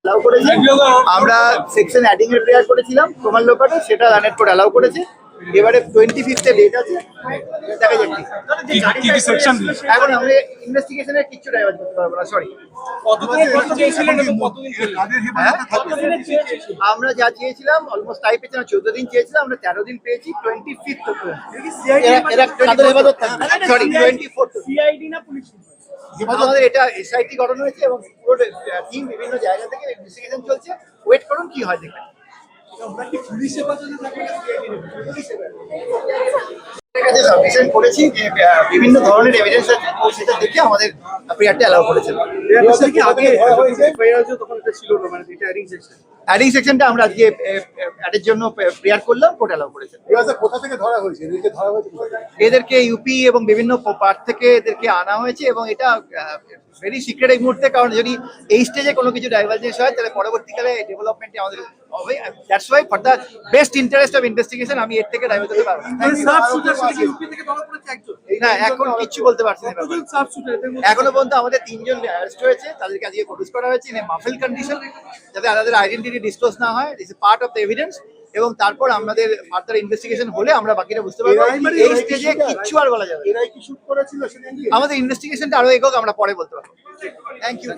Allow করেছে। আমরা section adding এর প্রেয়ার করেছিলাম তোমার লোকাটা, সেটা রানের কোড অ্যালাউ করেছে। এবারে 25 এ ডেট আছে, দেখা যাক কি সেকশন। এখন আমরা ইনভেস্টিগেশনের কিছু ডাইভার্ট করতে পারবো না, সরি। আমরা যা চেয়েছিলাম অলমোস্ট তাই পেয়েছিলাম। 14 দিন চেয়েছিলাম, আমরা 13 দিন পেয়েছি। 25 সরি 24 আমাদের এটা এসআইটি গঠন হয়েছে এবং পুরো টিম বিভিন্ন জায়গা থেকে ইনভেস্টিগেশন চলছে। ওয়েট করুন কি হয় দেখবেন। সাবমিশন করেছি যে বিভিন্ন ধরনের এভিডেন্স আছে, সেটা দেখে আমাদের প্রেয়ারটা অ্যালাউ করেছিল। অ্যাডিং সেকশনটা আমরা আজকে অ্যাডের জন্য প্রেয়ার করলাম, কোর্ট অ্যালাউ করেছে। কোথা থেকে ধরা হয়েছে? এদেরকে ইউপি এবং বিভিন্ন পার্ট থেকে এদেরকে আনা হয়েছে এবং এটা ভেরি সিক্রেট এই মুহূর্তে, কারণ যদি এই স্টেজে কোনো কিছু ডাইভার্জেন্স হয় তাহলে পরবর্তীকালে ডেভেলপমেন্টে আমাদের হবে। That's why for the best interest of investigation আমি এর থেকে ডাইভার্ট হতে পারবো না, এখন কিচ্ছু বলতে পারছি না। এখনো পর্যন্ত আমাদের 3 জন অ্যারেস্ট হয়েছে, তাদেরকে আজকে প্রডিউস করা হয়েছে ইন এ মাফেল কন্ডিশন, যাতে তাদের আইডেন্টিটি ডিসক্লোজ না হয়। This is part of the evidence এবং তারপর আমাদের ফার্দার ইনভেস্টিগেশন হলে আমরা বাকিটা বুঝতে পারবো। এই স্টেজে কিচ্ছু আর বলা যাবে না। এরাই কি শুট করেছিল সেটা আমাদের ইনভেস্টিগেশনটা আরো এগোক, আমরা পরে বলতে পারবো। Thank you.